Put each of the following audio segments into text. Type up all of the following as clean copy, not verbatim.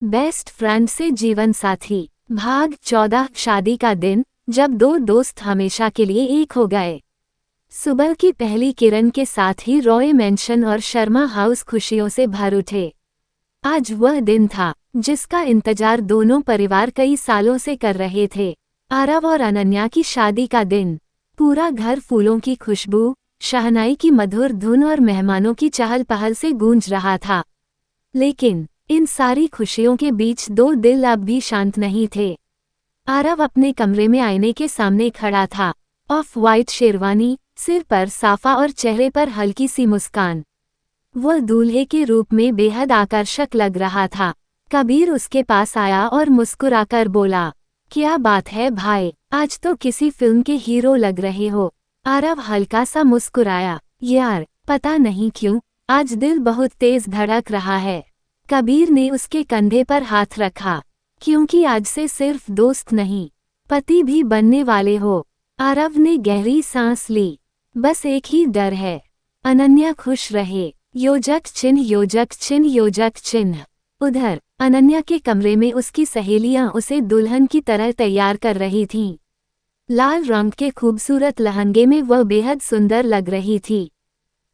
Best friend से जीवन साथी। भाग 14। शादी का दिन, जब दो दोस्त हमेशा के लिए एक हो गए। सुबह की पहली किरण के साथ ही रॉय मैंशन और शर्मा हाउस खुशियों से भर उठे। आज वह दिन था जिसका इंतजार दोनों परिवार कई सालों से कर रहे थे। आरव और अनन्या की शादी का दिन। पूरा घर फूलों की खुशबू, शहनाई की मधुर धुन और मेहमानों की चहल पहल से गूंज रहा था। लेकिन इन सारी खुशियों के बीच दो दिल अब भी शांत नहीं थे। आरव अपने कमरे में आईने के सामने खड़ा था। ऑफ वाइट शेरवानी, सिर पर साफा और चेहरे पर हल्की सी मुस्कान। वह दूल्हे के रूप में बेहद आकर्षक लग रहा था। कबीर उसके पास आया और मुस्कुराकर बोला, क्या बात है भाई, आज तो किसी फिल्म के हीरो लग रहे हो। आरव हल्का सा मुस्कुराया, यार पता नहीं क्यों आज दिल बहुत तेज धड़क रहा है। कबीर ने उसके कंधे पर हाथ रखा, क्योंकि आज से सिर्फ दोस्त नहीं, पति भी बनने वाले हो। आरव ने गहरी सांस ली। बस एक ही डर है, अनन्या खुश रहे। योजक चिन्ह योजक चिन्ह योजक चिन्ह। उधर अनन्या के कमरे में उसकी सहेलियां उसे दुल्हन की तरह तैयार कर रही थीं। लाल रंग के खूबसूरत लहंगे में वह बेहद सुंदर लग रही थी।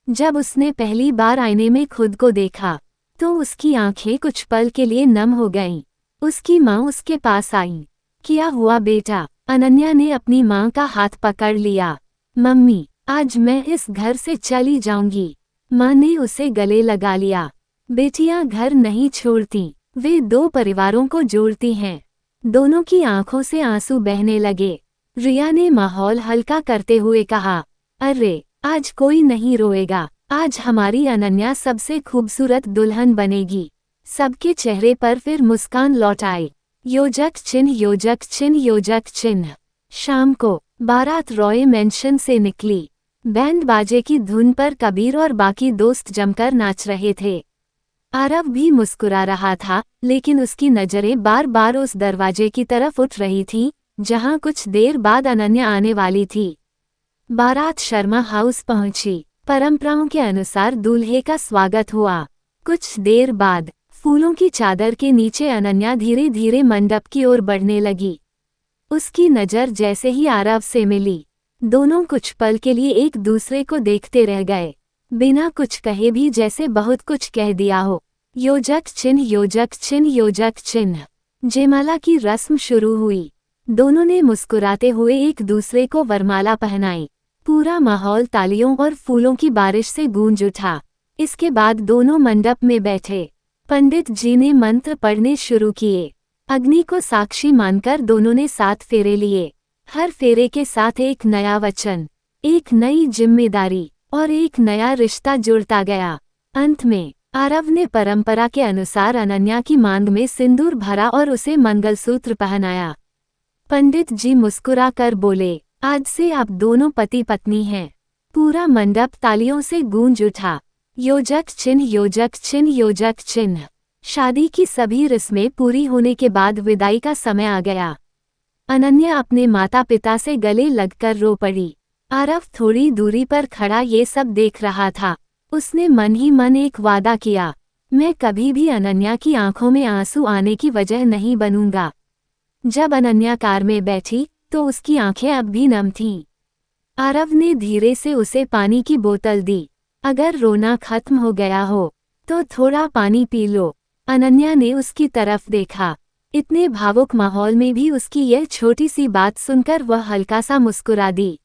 जब उसने पहली बार आईने में खुद को देखा तो उसकी आंखें कुछ पल के लिए नम हो गईं। उसकी माँ उसके पास आई। क्या हुआ बेटा? अनन्या ने अपनी माँ का हाथ पकड़ लिया। मम्मी, आज मैं इस घर से चली जाऊंगी। माँ ने उसे गले लगा लिया। बेटियां घर नहीं छोड़ती, वे दो परिवारों को जोड़ती हैं। दोनों की आंखों से आंसू बहने लगे। रिया ने माहौल हल्का करते हुए कहा, अरे आज कोई नहीं रोएगा, आज हमारी अनन्या सबसे खूबसूरत दुल्हन बनेगी। सबके चेहरे पर फिर मुस्कान लौट आई। योजक चिन्ह योजक चिन्ह योजक चिन्ह। शाम को बारात रॉय मैंशन से निकली। बैंड बाजे की धुन पर कबीर और बाकी दोस्त जमकर नाच रहे थे। आरव भी मुस्कुरा रहा था, लेकिन उसकी नजरें बार बार उस दरवाजे की तरफ उठ रही थीं, जहां कुछ देर बाद अनन्या आने वाली थी। बारात शर्मा हाउस पहुंची। परंपराओं के अनुसार दूल्हे का स्वागत हुआ। कुछ देर बाद फूलों की चादर के नीचे अनन्या धीरे धीरे मंडप की ओर बढ़ने लगी। उसकी नज़र जैसे ही आरव से मिली, दोनों कुछ पल के लिए एक दूसरे को देखते रह गए, बिना कुछ कहे भी, जैसे बहुत कुछ कह दिया हो। योजक चिन्ह योजक चिन्ह योजक चिन्ह। जयमाला की रस्म शुरू हुई। दोनों ने मुस्कुराते हुए एक दूसरे को वरमाला पहनाई। पूरा माहौल तालियों और फूलों की बारिश से गूंज उठा। इसके बाद दोनों मंडप में बैठे। पंडित जी ने मंत्र पढ़ने शुरू किए। अग्नि को साक्षी मानकर दोनों ने 7 फेरे लिए। हर फेरे के साथ एक नया वचन, एक नई जिम्मेदारी और एक नया रिश्ता जुड़ता गया। अंत में आरव ने परंपरा के अनुसार अनन्या की मांग में सिंदूर भरा और उसे मंगलसूत्र पहनाया। पंडित जी मुस्कुरा कर बोले, आज से आप दोनों पति पत्नी हैं। पूरा मंडप तालियों से गूंज उठा। योजक चिन्ह योजक चिन्ह योजक चिन्ह। शादी की सभी रस्में पूरी होने के बाद विदाई का समय आ गया। अनन्या अपने माता पिता से गले लगकर रो पड़ी। आरव थोड़ी दूरी पर खड़ा ये सब देख रहा था। उसने मन ही मन एक वादा किया, मैं कभी भी अनन्या की आंखों में आंसू आने की वजह नहीं बनूंगा। जब अनन्या कार में बैठी तो उसकी आंखें अब भी नम थीं। आरव ने धीरे से उसे पानी की बोतल दी। अगर रोना खत्म हो गया हो तो थोड़ा पानी पी लो। अनन्या ने उसकी तरफ देखा। इतने भावुक माहौल में भी उसकी यह छोटी सी बात सुनकर वह हल्का सा मुस्कुरा दी।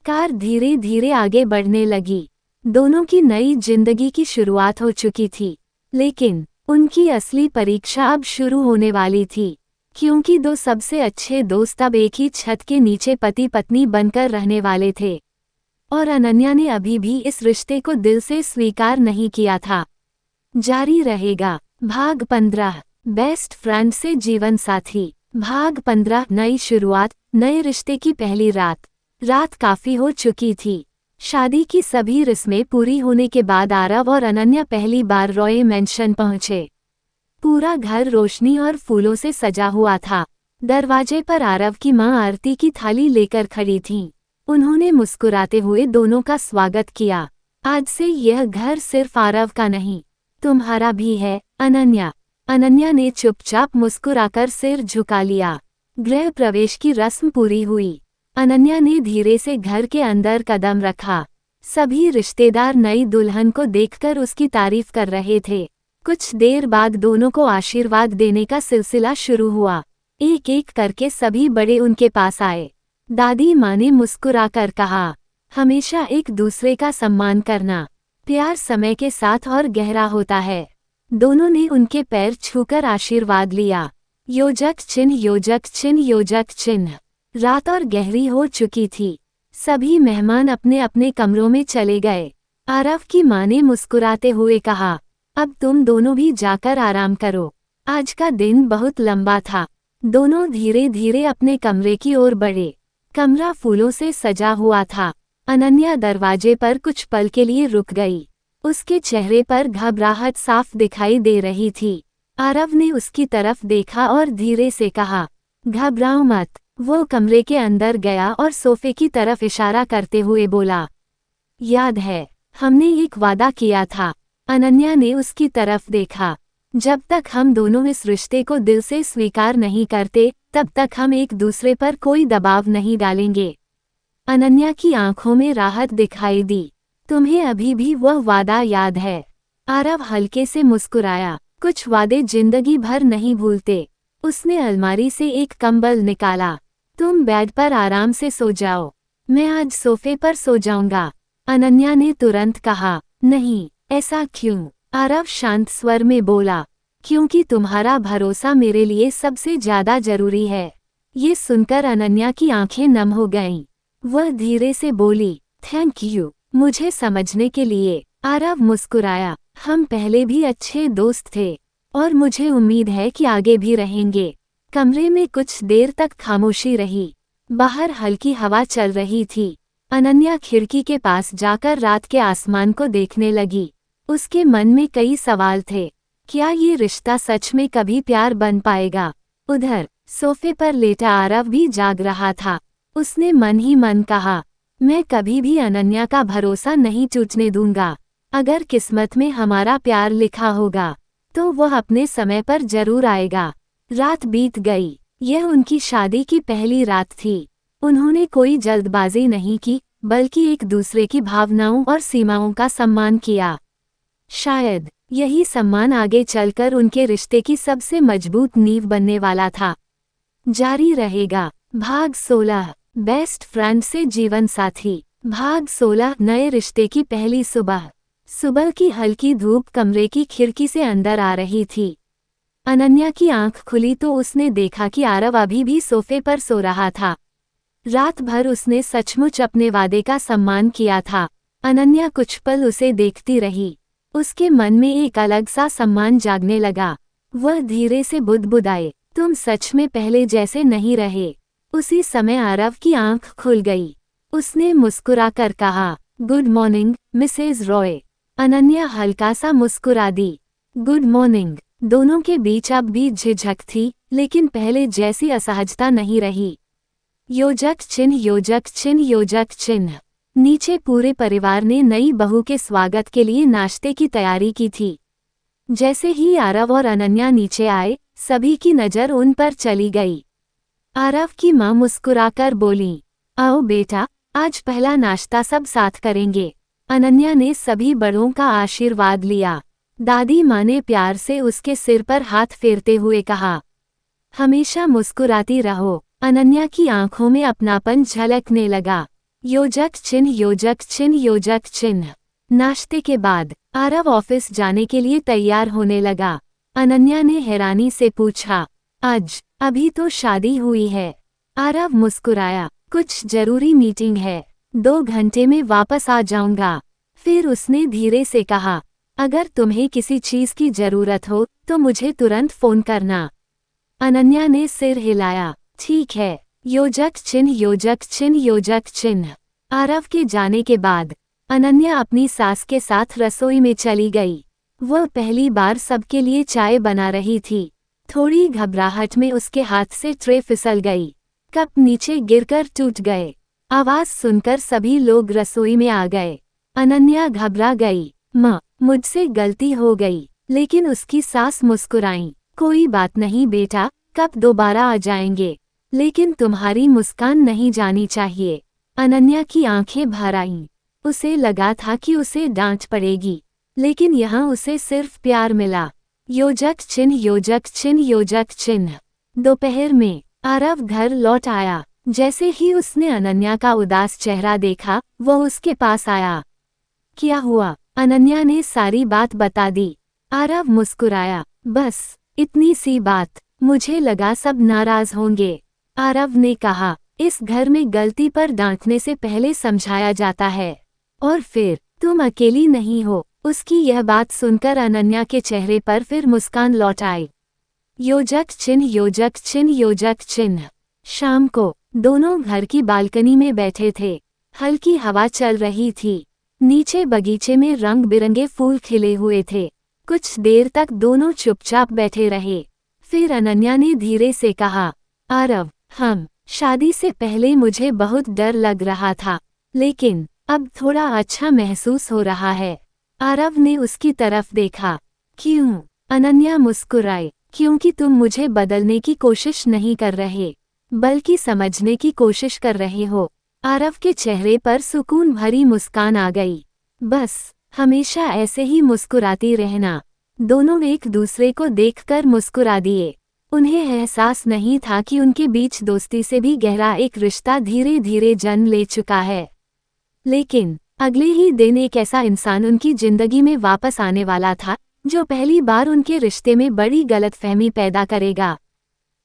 कार धीरे धीरे आगे बढ़ने लगी। दोनों की नई जिंदगी की शुरुआत हो चुकी थी, लेकिन उनकी असली परीक्षा अब शुरू होने वाली थी, क्योंकि दो सबसे अच्छे दोस्त अब एक ही छत के नीचे पति पत्नी बनकर रहने वाले थे। और अनन्या ने अभी भी इस रिश्ते को दिल से स्वीकार नहीं किया था। जारी रहेगा। भाग 15। बेस्ट फ्रेंड से जीवन साथी। भाग 15। नई शुरुआत, नए रिश्ते की पहली रात। रात काफी हो चुकी थी। शादी की सभी रस्में पूरी होने के बाद आरव और अनन्या पहली बार रॉय मैंशन पहुंचे। पूरा घर रोशनी और फूलों से सजा हुआ था। दरवाजे पर आरव की मां आरती की थाली लेकर खड़ी थीं। उन्होंने मुस्कुराते हुए दोनों का स्वागत किया। आज से यह घर सिर्फ आरव का नहीं, तुम्हारा भी है, अनन्या। अनन्या ने चुपचाप मुस्कुराकर सिर झुका लिया। गृह प्रवेश की रस्म पूरी हुई। अनन्या ने धीरे से घर के अंदर कदम रखा। सभी रिश्तेदार नई दुल्हन को देखकर उसकी तारीफ कर रहे थे। कुछ देर बाद दोनों को आशीर्वाद देने का सिलसिला शुरू हुआ। एक एक करके सभी बड़े उनके पास आए। दादी माँ ने मुस्कुराकर कहा, हमेशा एक दूसरे का सम्मान करना। प्यार समय के साथ और गहरा होता है। दोनों ने उनके पैर छूकर आशीर्वाद लिया। योजक चिन्ह योजक चिन्ह योजक चिन्ह। रात और गहरी हो चुकी थी। सभी मेहमान अपने अपने कमरों में चले गए। आरव की माँ ने मुस्कुराते हुए कहा, अब तुम दोनों भी जाकर आराम करो। आज का दिन बहुत लंबा था। दोनों धीरे धीरे अपने कमरे की ओर बढ़े। कमरा फूलों से सजा हुआ था। अनन्या दरवाजे पर कुछ पल के लिए रुक गई। उसके चेहरे पर घबराहट साफ दिखाई दे रही थी। आरव ने उसकी तरफ देखा और धीरे से कहा, घबराओ मत। वो कमरे के अंदर गया और सोफे की तरफ इशारा करते हुए बोला, याद है, हमने एक वादा किया था। अनन्या ने उसकी तरफ देखा। जब तक हम दोनों इस रिश्ते को दिल से स्वीकार नहीं करते, तब तक हम एक दूसरे पर कोई दबाव नहीं डालेंगे। अनन्या की आंखों में राहत दिखाई दी। तुम्हें अभी भी वह वादा याद है? आरव हल्के से मुस्कुराया। कुछ वादे जिंदगी भर नहीं भूलते। उसने अलमारी से एक कंबल निकाला। तुम बेड पर आराम से सो जाओ, मैं आज सोफे पर सो जाऊंगा। अनन्या ने तुरंत कहा, नहीं, ऐसा क्यों? आरव शांत स्वर में बोला, क्योंकि तुम्हारा भरोसा मेरे लिए सबसे ज्यादा जरूरी है। ये सुनकर अनन्या की आंखें नम हो गईं। वह धीरे से बोली, थैंक यू, मुझे समझने के लिए। आरव मुस्कुराया, हम पहले भी अच्छे दोस्त थे और मुझे उम्मीद है कि आगे भी रहेंगे। कमरे में कुछ देर तक खामोशी रही। बाहर हल्की हवा चल रही थी। अनन्या खिड़की के पास जाकर रात के आसमान को देखने लगी। उसके मन में कई सवाल थे। क्या ये रिश्ता सच में कभी प्यार बन पाएगा? उधर सोफे पर लेटा आरव भी जाग रहा था। उसने मन ही मन कहा, मैं कभी भी अनन्या का भरोसा नहीं टूटने दूंगा। अगर किस्मत में हमारा प्यार लिखा होगा तो वह अपने समय पर जरूर आएगा। रात बीत गई। यह उनकी शादी की पहली रात थी। उन्होंने कोई जल्दबाजी नहीं की, बल्कि एक दूसरे की भावनाओं और सीमाओं का सम्मान किया। शायद यही सम्मान आगे चलकर उनके रिश्ते की सबसे मजबूत नींव बनने वाला था। जारी रहेगा। भाग 16, बेस्ट फ्रेंड से जीवन साथी। भाग 16, नए रिश्ते की पहली सुबह। सुबह की हल्की धूप कमरे की खिड़की से अंदर आ रही थी। अनन्या की आंख खुली तो उसने देखा कि आरव अभी भी सोफे पर सो रहा था। रात भर उसने सचमुच अपने वादे का सम्मान किया था। अनन्या कुछ पल उसे देखती रही। उसके मन में एक अलग सा सम्मान जागने लगा। वह धीरे से बुदबुदाए, तुम सच में पहले जैसे नहीं रहे। उसी समय आरव की आंख खुल गई। उसने मुस्कुराकर कहा, good morning Mrs Roy. Ananya हल्का सा मुस्कुरा दी। Good morning. दोनों के बीच अब भी झिझक थी, लेकिन पहले जैसी असहजता नहीं रही। योजक चिन्ह योजक चिन्ह योजक चिन्ह। नीचे पूरे परिवार ने नई बहू के स्वागत के लिए नाश्ते की तैयारी की थी। जैसे ही आरव और अनन्या नीचे आए, सभी की नज़र उन पर चली गई। आरव की माँ मुस्कुराकर बोली, आओ बेटा, आज पहला नाश्ता सब साथ करेंगे। अनन्या ने सभी बड़ों का आशीर्वाद लिया। दादी माँ ने प्यार से उसके सिर पर हाथ फेरते हुए कहा, हमेशा मुस्कुराती रहो। अनन्या की आंखों में अपनापन झलकने लगा। योजक चिन्ह योजक चिन्ह योजक चिन्ह। नाश्ते के बाद आरव ऑफिस जाने के लिए तैयार होने लगा। अनन्या ने हैरानी से पूछा, आज अभी तो शादी हुई है। आरव मुस्कुराया, कुछ जरूरी मीटिंग है, 2 घंटे में वापस आ जाऊंगा। फिर उसने धीरे से कहा, अगर तुम्हें किसी चीज की जरूरत हो तो मुझे तुरंत फोन करना। अनन्या ने सिर हिलाया, ठीक है। योजक चिन्ह योजक चिन्ह योजक चिन्ह। आरव के जाने के बाद अनन्या अपनी सास के साथ रसोई में चली गई। वह पहली बार सबके लिए चाय बना रही थी। थोड़ी घबराहट में उसके हाथ से ट्रे फिसल गई। कप नीचे गिरकर टूट गए। आवाज सुनकर सभी लोग रसोई में आ गए। अनन्या घबरा गई, माँ, मुझसे गलती हो गई। लेकिन उसकी सास मुस्कुराई, कोई बात नहीं बेटा, कब दोबारा आ जाएंगे, लेकिन तुम्हारी मुस्कान नहीं जानी चाहिए। अनन्या की आंखें भर आईं। उसे लगा था कि उसे डांट पड़ेगी, लेकिन यहाँ उसे सिर्फ प्यार मिला। योजक चिन्ह योजक चिन्ह योजक चिन्ह। दोपहर में आरव घर लौट आया। जैसे ही उसने अनन्या का उदास चेहरा देखा, वो उसके पास आया। क्या हुआ? अनन्या ने सारी बात बता दी। आरव मुस्कुराया। बस इतनी सी बात, मुझे लगा सब नाराज होंगे। आरव ने कहा, इस घर में गलती पर डांटने से पहले समझाया जाता है। और फिर तुम अकेली नहीं हो। उसकी यह बात सुनकर अनन्या के चेहरे पर फिर मुस्कान लौट आई। योजक चिन्ह योजक चिन्ह योजक चिन्ह। शाम को दोनों घर की बालकनी में बैठे थे। हल्की हवा चल रही थी। नीचे बगीचे में रंग बिरंगे फूल खिले हुए थे। कुछ देर तक दोनों चुपचाप बैठे रहे। फिर अनन्या ने धीरे से कहा, आरव, हम शादी से पहले मुझे बहुत डर लग रहा था, लेकिन अब थोड़ा अच्छा महसूस हो रहा है। आरव ने उसकी तरफ देखा। क्यों? अनन्या मुस्कुराई। क्योंकि तुम मुझे बदलने की कोशिश नहीं कर रहे, बल्कि समझने की कोशिश कर रहे हो। आरव के चेहरे पर सुकून भरी मुस्कान आ गई। बस हमेशा ऐसे ही मुस्कुराती रहना। दोनों एक दूसरे को देखकर मुस्कुरा दिए। उन्हें एहसास नहीं था कि उनके बीच दोस्ती से भी गहरा एक रिश्ता धीरे धीरे जन्म ले चुका है। लेकिन अगले ही दिन एक ऐसा इंसान उनकी जिंदगी में वापस आने वाला था, जो पहली बार उनके रिश्ते में बड़ी गलतफहमी पैदा करेगा।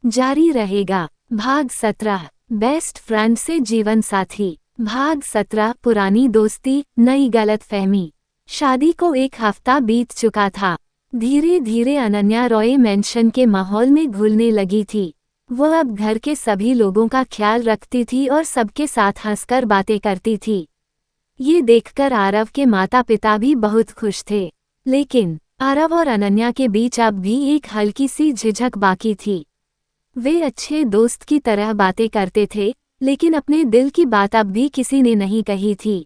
जारी रहेगा। भाग 17। बेस्ट फ्रेंड से जीवन साथी। भाग 17। पुरानी दोस्ती, नई गलतफहमी। शादी को एक हफ्ता बीत चुका था। धीरे धीरे अनन्या रॉय मैंशन के माहौल में घुलने लगी थी। वह अब घर के सभी लोगों का ख्याल रखती थी और सबके साथ हंसकर बातें करती थी। ये देखकर आरव के माता पिता भी बहुत खुश थे, लेकिन आरव और अनन्या के बीच अब भी एक हल्की सी झिझक बाकी थी। वे अच्छे दोस्त की तरह बातें करते थे, लेकिन अपने दिल की बात अब भी किसी ने नहीं कही थी।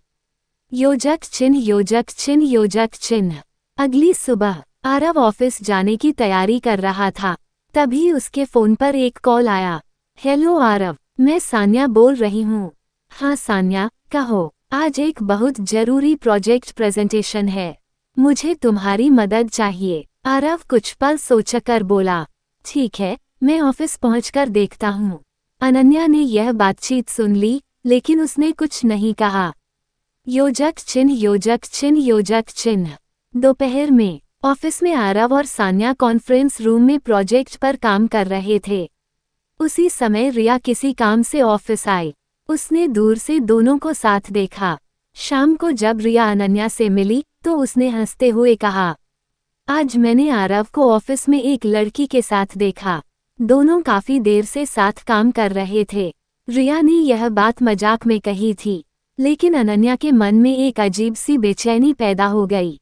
योजक चिन्ह योजक चिन्ह योजक चिन्ह। अगली सुबह आरव ऑफिस जाने की तैयारी कर रहा था। तभी उसके फोन पर एक कॉल आया। हेलो आरव, मैं सान्या बोल रही हूँ। हाँ सान्या, कहो। आज एक बहुत जरूरी प्रोजेक्ट प्रेजेंटेशन है, मुझे तुम्हारी मदद चाहिए। आरव कुछ पल सोचकर बोला, ठीक है, मैं ऑफिस पहुंचकर देखता हूँ। अनन्या ने यह बातचीत सुन ली, लेकिन उसने कुछ नहीं कहा। योजक चिन्ह योजक चिन्ह योजक चिन्ह। दोपहर में ऑफिस में आरव और सान्या कॉन्फ्रेंस रूम में प्रोजेक्ट पर काम कर रहे थे। उसी समय रिया किसी काम से ऑफिस आई। उसने दूर से दोनों को साथ देखा। शाम को जब रिया अनन्या से मिली तो उसने हंसते हुए कहा, आज मैंने आरव को ऑफिस में एक लड़की के साथ देखा। दोनों काफी देर से साथ काम कर रहे थे। रिया ने यह बात मजाक में कही थी, लेकिन अनन्या के मन में एक अजीब सी बेचैनी पैदा हो गई।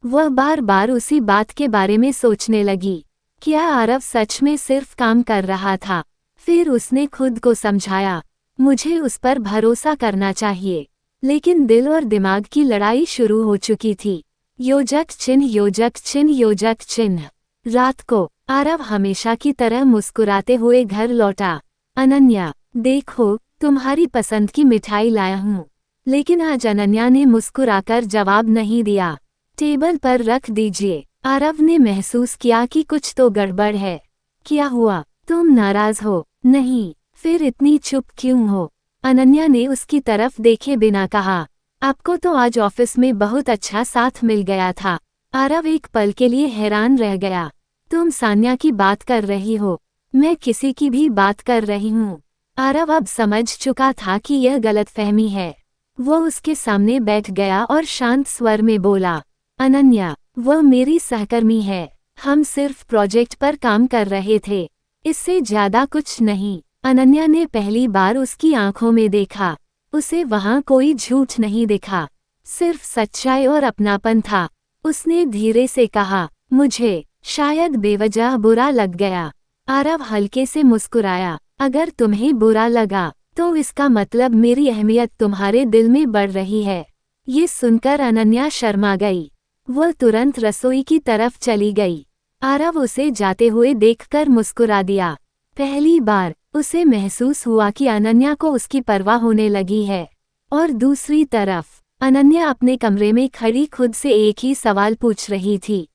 वह बार बार उसी बात के बारे में सोचने लगी। क्या आरव सच में सिर्फ काम कर रहा था? फिर उसने खुद को समझाया, मुझे उस पर भरोसा करना चाहिए। लेकिन दिल और दिमाग की लड़ाई शुरू हो चुकी थी। योजक चिन्ह योजक चिन्ह योजक चिन्ह। रात को आरव हमेशा की तरह मुस्कुराते हुए घर लौटा। अनन्या, देखो, तुम्हारी पसंद की मिठाई लाया हूँ। लेकिन आज अनन्या ने मुस्कुराकर जवाब नहीं दिया। टेबल पर रख दीजिए। आरव ने महसूस किया कि कुछ तो गड़बड़ है। क्या हुआ? तुम नाराज हो? नहीं, फिर इतनी चुप क्यों हो? अनन्या ने उसकी तरफ देखे बिना कहा, आपको तो आज ऑफिस में बहुत अच्छा साथ मिल गया था। आरव एक पल के लिए हैरान रह गया। तुम सान्या की बात कर रही हो? मैं किसी की भी बात कर रही हूँ। आरव अब समझ चुका था कि यह गलतफहमी है। वो उसके सामने बैठ गया और शांत स्वर में बोला, अनन्या, वह मेरी सहकर्मी है। हम सिर्फ प्रोजेक्ट पर काम कर रहे थे, इससे ज्यादा कुछ नहीं। अनन्या ने पहली बार उसकी आंखों में देखा। उसे वहां कोई झूठ नहीं दिखा, सिर्फ सच्चाई और अपनापन था। उसने धीरे से कहा, मुझे शायद बेवजह बुरा लग गया। आरव हल्के से मुस्कुराया, अगर तुम्हें बुरा लगा तो इसका मतलब मेरी अहमियत तुम्हारे दिल में बढ़ रही है। ये सुनकर अनन्या शर्मा गई। वह तुरंत रसोई की तरफ चली गई। आरव उसे जाते हुए देखकर मुस्कुरा दिया। पहली बार उसे महसूस हुआ कि अनन्या को उसकी परवाह होने लगी है। और दूसरी तरफ अनन्या अपने कमरे में खड़ी खुद से एक ही सवाल पूछ रही थी,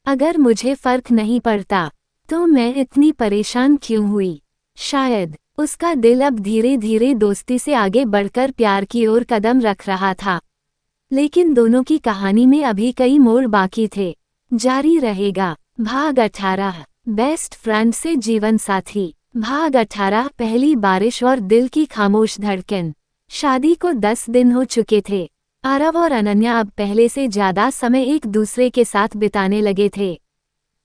अगर मुझे फर्क नहीं पड़ता तो मैं इतनी परेशान क्यों हुई। शायद उसका दिल अब धीरे धीरे दोस्ती से आगे बढ़कर प्यार की ओर कदम रख रहा था। लेकिन दोनों की कहानी में अभी कई मोड़ बाकी थे। जारी रहेगा। भाग 18 बेस्ट फ्रेंड से जीवन साथी। भाग 18 पहली बारिश और दिल की खामोश धड़कन। शादी को 10 दिन हो चुके थे। आरव और अनन्या अब पहले से ज्यादा समय एक दूसरे के साथ बिताने लगे थे।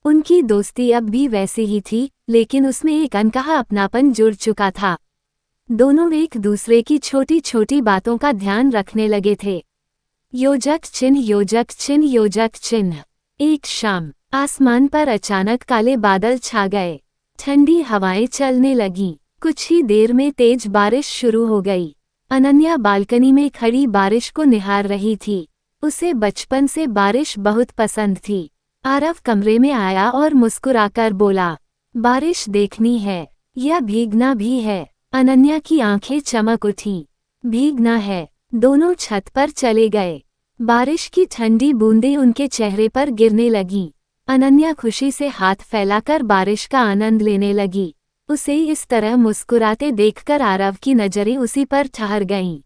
उनकी दोस्ती अब भी वैसी ही थी, लेकिन उसमें एक अनकहा अपनापन जुड़ चुका था। दोनों एक दूसरे की छोटी छोटी बातों का ध्यान रखने लगे थे। योजक चिन्ह योजक चिन्ह योजक चिन्ह। एक शाम आसमान पर अचानक काले बादल छा गए। ठंडी हवाएं चलने लगीं। कुछ ही देर में तेज बारिश शुरू हो गई। अनन्या बालकनी में खड़ी बारिश को निहार रही थी। उसे बचपन से बारिश बहुत पसंद थी। आरव कमरे में आया और मुस्कुराकर बोला, बारिश देखनी है या भीगना भी है। अनन्या की आंखें चमक उठीं। भीगना है। दोनों छत पर चले गए। बारिश की ठंडी बूंदें उनके चेहरे पर गिरने लगीं। अनन्या खुशी से हाथ फैलाकर बारिश का आनंद लेने लगी। उसे इस तरह मुस्कुराते देखकर आरव की नजरें उसी पर ठहर गईं।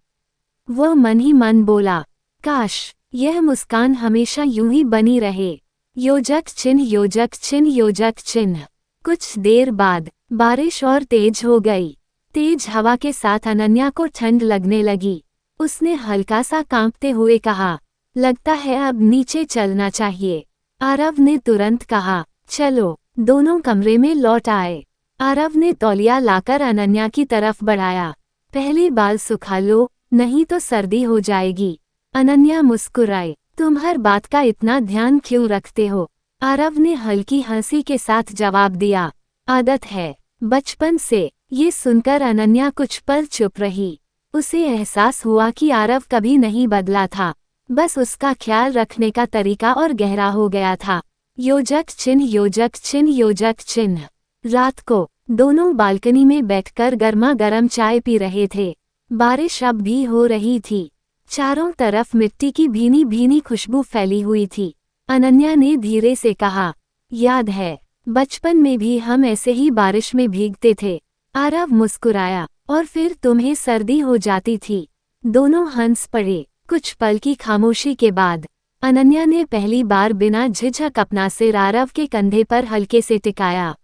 वह मन ही मन बोला, काश यह मुस्कान हमेशा यूं ही बनी रहे। योजक चिन्ह योजक चिन्ह योजक चिन्ह। कुछ देर बाद बारिश और तेज हो गई। तेज हवा के साथ अनन्या को ठंड लगने लगी। उसने हल्का सा कांपते हुए कहा, लगता है अब नीचे चलना चाहिए। आरव ने तुरंत कहा, चलो। दोनों कमरे में लौट आए। आरव ने तौलिया लाकर अनन्या की तरफ बढ़ाया। पहले बाल सुखा लो, नहीं तो सर्दी हो जाएगी। अनन्या मुस्कुराई, तुम हर बात का इतना ध्यान क्यों रखते हो? आरव ने हल्की हंसी के साथ जवाब दिया, आदत है, बचपन से। ये सुनकर अनन्या कुछ पल चुप रही। उसे एहसास हुआ कि आरव कभी नहीं बदला था, बस उसका ख्याल रखने का तरीका और गहरा हो गया था। योजक चिन्ह योजक चिन्ह योजक चिन्ह। रात को दोनों बालकनी में बैठकर गर्मा गर्म चाय पी रहे थे। बारिश अब भी हो रही थी। चारों तरफ मिट्टी की भीनी भीनी खुशबू फैली हुई थी। अनन्या ने धीरे से कहा, याद है बचपन में भी हम ऐसे ही बारिश में भीगते थे। आरव मुस्कुराया, और फिर तुम्हें सर्दी हो जाती थी। दोनों हंस पड़े। कुछ पल की खामोशी के बाद अनन्या ने पहली बार बिना झिझक अपना सिर आरव के कंधे पर हल्के से टिकाया।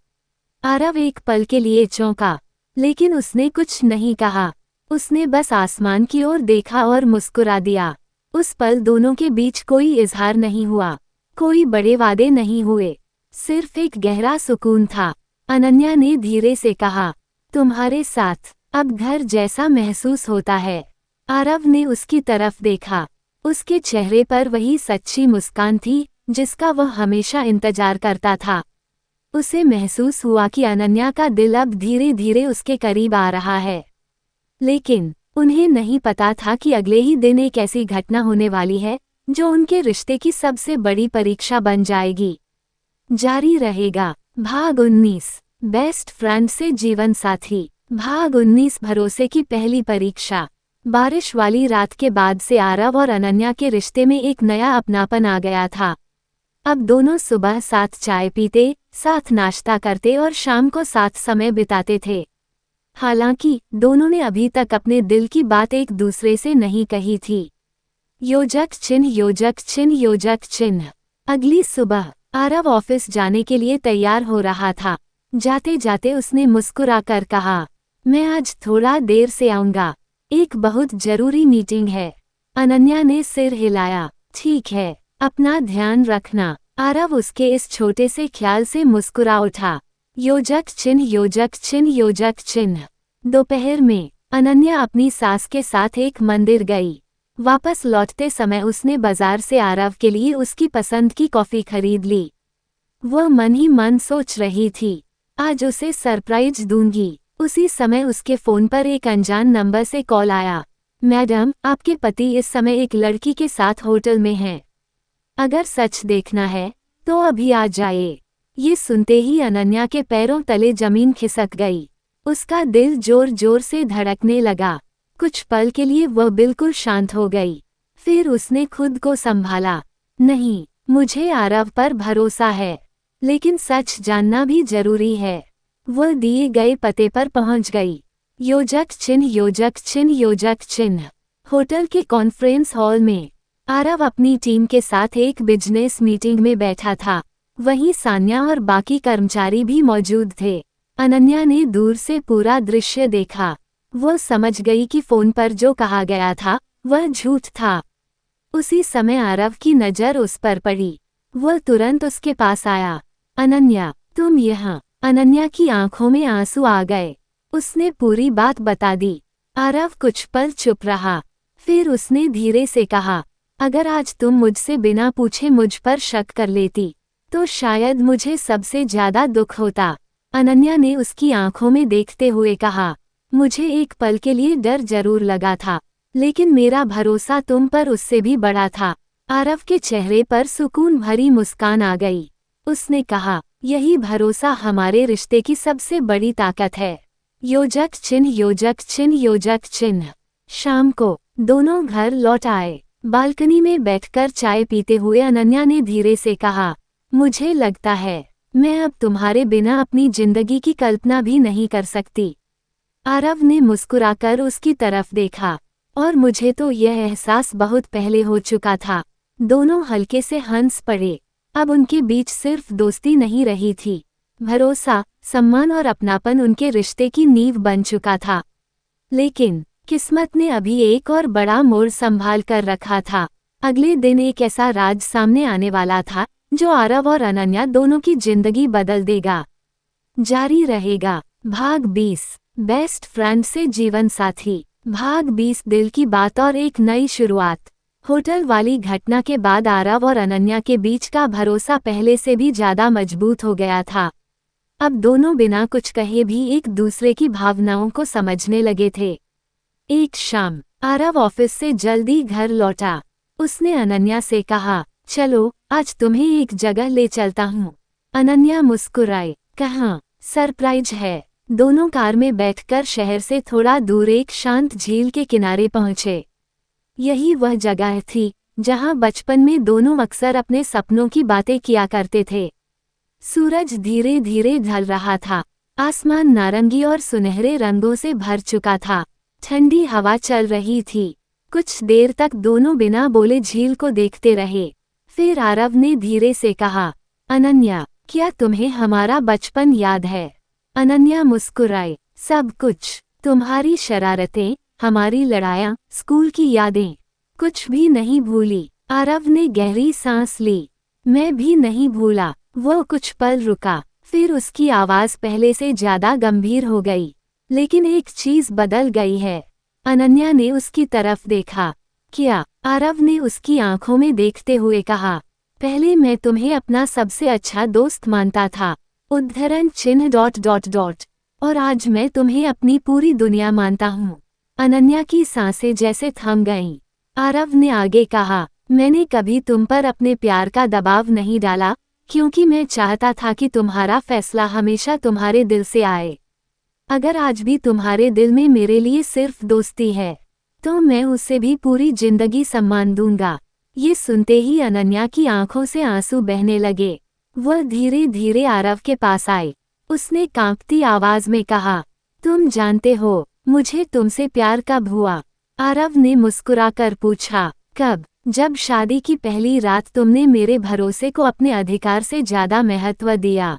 आरव एक पल के लिए चौंका, लेकिन उसने कुछ नहीं कहा। उसने बस आसमान की ओर देखा और मुस्कुरा दिया। उस पल दोनों के बीच कोई इजहार नहीं हुआ, कोई बड़े वादे नहीं हुए, सिर्फ एक गहरा सुकून था। अनन्या ने धीरे से कहा, तुम्हारे साथ अब घर जैसा महसूस होता है। आरव ने उसकी तरफ देखा। उसके चेहरे पर वही सच्ची मुस्कान थी जिसका वह हमेशा इंतजार करता था। उसे महसूस हुआ कि अनन्या का दिल अब धीरे धीरे उसके करीब आ रहा है। लेकिन उन्हें नहीं पता था कि अगले ही दिन एक ऐसी घटना होने वाली है जो उनके रिश्ते की सबसे बड़ी परीक्षा बन जाएगी। जारी रहेगा। भाग 19 बेस्ट फ्रेंड से जीवन साथी। भाग 19 भरोसे की पहली परीक्षा। बारिश वाली रात के बाद से आरव और अनन्या के रिश्ते में एक नया अपनापन आ गया था। अब दोनों सुबह साथ चाय पीते, साथ नाश्ता करते और शाम को साथ समय बिताते थे। हालांकि दोनों ने अभी तक अपने दिल की बात एक दूसरे से नहीं कही थी। योजक चिन्ह योजक चिन्ह योजक चिन्ह। अगली सुबह आरव ऑफिस जाने के लिए तैयार हो रहा था। जाते जाते उसने मुस्कुराकर कहा, मैं आज थोड़ा देर से आऊंगा, एक बहुत जरूरी मीटिंग है। अनन्या ने सिर हिलाया, ठीक है, अपना ध्यान रखना। आरव उसके इस छोटे से ख्याल से मुस्कुरा उठा। योजक चिन्ह योजक चिन्ह योजक चिन्ह। दोपहर में अनन्या अपनी सास के साथ एक मंदिर गई। वापस लौटते समय उसने बाजार से आरव के लिए उसकी पसंद की कॉफी खरीद ली। वह मन ही मन सोच रही थी, आज उसे सरप्राइज दूंगी। उसी समय उसके फोन पर एक अनजान नंबर से कॉल आया। मैडम, आपके पति इस समय एक लड़की के साथ होटल में हैं। अगर सच देखना है तो अभी आ जाइए। ये सुनते ही अनन्या के पैरों तले जमीन खिसक गई। उसका दिल जोर जोर से धड़कने लगा। कुछ पल के लिए वह बिल्कुल शांत हो गई। फिर उसने खुद को संभाला। नहीं, मुझे आरव पर भरोसा है, लेकिन सच जानना भी जरूरी है। वह दिए गए पते पर पहुंच गई। योजक चिन्ह योजक चिन्ह योजक चिन्ह। होटल के कॉन्फ्रेंस हॉल में आरव अपनी टीम के साथ एक बिजनेस मीटिंग में बैठा था। वहीं सान्या और बाकी कर्मचारी भी मौजूद थे। अनन्या ने दूर से पूरा दृश्य देखा। वह समझ गई कि फोन पर जो कहा गया था वह झूठ था। उसी समय आरव की नज़र उस पर पड़ी। वह तुरंत उसके पास आया। अनन्या, तुम यहाँ। अनन्या की आंखों में आंसू आ गए। उसने पूरी बात बता दी। आरव कुछ पल चुप रहा। फिर उसने धीरे से कहा, अगर आज तुम मुझसे बिना पूछे मुझ पर शक कर लेती तो शायद मुझे सबसे ज्यादा दुख होता। अनन्या ने उसकी आंखों में देखते हुए कहा, मुझे एक पल के लिए डर जरूर लगा था, लेकिन मेरा भरोसा तुम पर उससे भी बड़ा था। आरव के चेहरे पर सुकून भरी मुस्कान आ गई। उसने कहा, यही भरोसा हमारे रिश्ते की सबसे बड़ी ताकत है। योजक चिन्ह योजक चिन्ह योजक चिन्ह। शाम को दोनों घर लौट आए। बालकनी में बैठकर चाय पीते हुए अनन्या ने धीरे से कहा, मुझे लगता है मैं अब तुम्हारे बिना अपनी जिंदगी की कल्पना भी नहीं कर सकती। आरव ने मुस्कुराकर उसकी तरफ देखा। और मुझे तो यह एहसास बहुत पहले हो चुका था। दोनों हल्के से हंस पड़े। अब उनके बीच सिर्फ दोस्ती नहीं रही थी, भरोसा, सम्मान और अपनापन उनके रिश्ते की नींव बन चुका था। लेकिन किस्मत ने अभी एक और बड़ा मोड़ संभाल कर रखा था। अगले दिन एक ऐसा राज सामने आने वाला था जो आरव और अनन्या दोनों की जिंदगी बदल देगा। जारी रहेगा। भाग 20। बेस्ट फ्रेंड से जीवन साथी। भाग 20। दिल की बात और एक नई शुरुआत। होटल वाली घटना के बाद आरव और अनन्या के बीच का भरोसा पहले से भी ज्यादा मजबूत हो गया था। अब दोनों बिना कुछ कहे भी एक दूसरे की भावनाओं को समझने लगे थे। एक शाम आरव ऑफिस से जल्दी घर लौटा। उसने अनन्या से कहा, चलो आज तुम्हें एक जगह ले चलता हूँ। अनन्या मुस्कुराई। कहाँ? सरप्राइज है। दोनों कार में बैठकर शहर से थोड़ा दूर एक शांत झील के किनारे पहुंचे। यही वह जगह थी जहां बचपन में दोनों अक्सर अपने सपनों की बातें किया करते थे। सूरज धीरे धीरे ढल रहा था। आसमान नारंगी और सुनहरे रंगों से भर चुका था। ठंडी हवा चल रही थी। कुछ देर तक दोनों बिना बोले झील को देखते रहे। फिर आरव ने धीरे से कहा, अनन्या, क्या तुम्हें हमारा बचपन याद है? अनन्या मुस्कुराई। सब कुछ। तुम्हारी शरारतें, हमारी लड़ाइयाँ, स्कूल की यादें, कुछ भी नहीं भूली। आरव ने गहरी सांस ली। मैं भी नहीं भूला। वो कुछ पल रुका, फिर उसकी आवाज पहले से ज्यादा गंभीर हो गई। लेकिन एक चीज बदल गई है। अनन्या ने उसकी तरफ देखा। क्या? आरव ने उसकी आंखों में देखते हुए कहा, पहले मैं तुम्हें अपना सबसे अच्छा दोस्त मानता था, उद्धरण चिन्ह डॉट डॉट डॉट, और आज मैं तुम्हें अपनी पूरी दुनिया मानता हूँ। अनन्या की सांसें जैसे थम गईं। आरव ने आगे कहा, मैंने कभी तुम पर अपने प्यार का दबाव नहीं डाला, क्योंकि मैं चाहता था कि तुम्हारा फैसला हमेशा तुम्हारे दिल से आए। अगर आज भी तुम्हारे दिल में मेरे लिए सिर्फ दोस्ती है, तो मैं उससे भी पूरी जिंदगी सम्मान दूंगा। ये सुनते ही अनन्या की आंखों से आंसू बहने लगे। वह धीरे धीरे आरव के पास आई। उसने कांपती आवाज में कहा, तुम जानते हो मुझे तुमसे प्यार कब हुआ? आरव ने मुस्कुराकर पूछा, कब? जब शादी की पहली रात तुमने मेरे भरोसे को अपने अधिकार से ज्यादा महत्व दिया।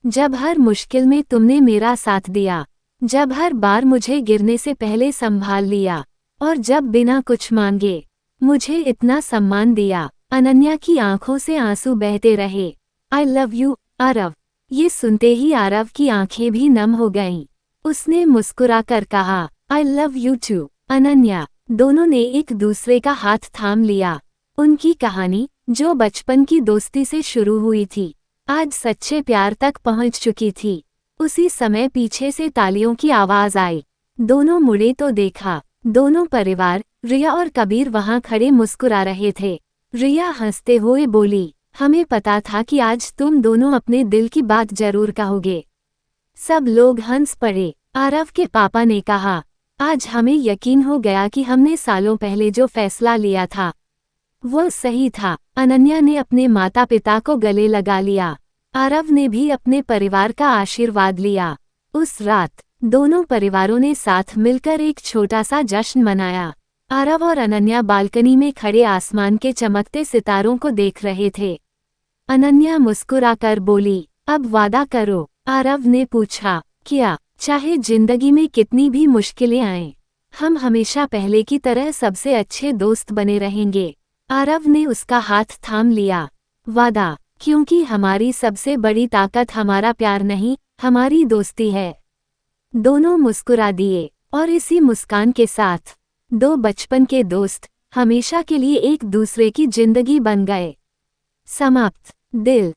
जब हर मुश्किल में तुमने मेरा साथ दिया। जब हर बार मुझे गिरने से पहले संभाल लिया। और जब बिना कुछ मांगे मुझे इतना सम्मान दिया। अनन्या की आंखों से आंसू बहते रहे। आई लव यू आरव। ये सुनते ही आरव की आंखें भी नम हो गईं। उसने मुस्कुराकर कहा, I love you too Ananya. दोनों ने एक दूसरे का हाथ थाम लिया। उनकी कहानी, जो बचपन की दोस्ती से शुरू हुई थी, आज सच्चे प्यार तक पहुंच चुकी थी। उसी समय पीछे से तालियों की आवाज आई। दोनों मुड़े तो देखा, दोनों परिवार, रिया और कबीर वहां खड़े मुस्कुरा रहे थे। रिया हंसते हुए बोली, हमें पता था कि आज तुम दोनों अपने दिल की बात जरूर कहोगे। सब लोग हंस पड़े। आरव के पापा ने कहा, आज हमें यकीन हो गया कि हमने सालों पहले जो फैसला लिया था वो सही था। अनन्या ने अपने माता पिता को गले लगा लिया। आरव ने भी अपने परिवार का आशीर्वाद लिया। उस रात दोनों परिवारों ने साथ मिलकर एक छोटा सा जश्न मनाया। आरव और अनन्या बालकनी में खड़े आसमान के चमकते सितारों को देख रहे थे। अनन्या मुस्कुराकर बोली, अब वादा करो। आरव ने पूछा, क्या? चाहे जिंदगी में कितनी भी मुश्किलें आएं, हम हमेशा पहले की तरह सबसे अच्छे दोस्त बने रहेंगे। आरव ने उसका हाथ थाम लिया। वादा, क्योंकि हमारी सबसे बड़ी ताकत हमारा प्यार नहीं, हमारी दोस्ती है। दोनों मुस्कुरा दिए और इसी मुस्कान के साथ दो बचपन के दोस्त हमेशा के लिए एक दूसरे की जिंदगी बन गए। समाप्त। दिल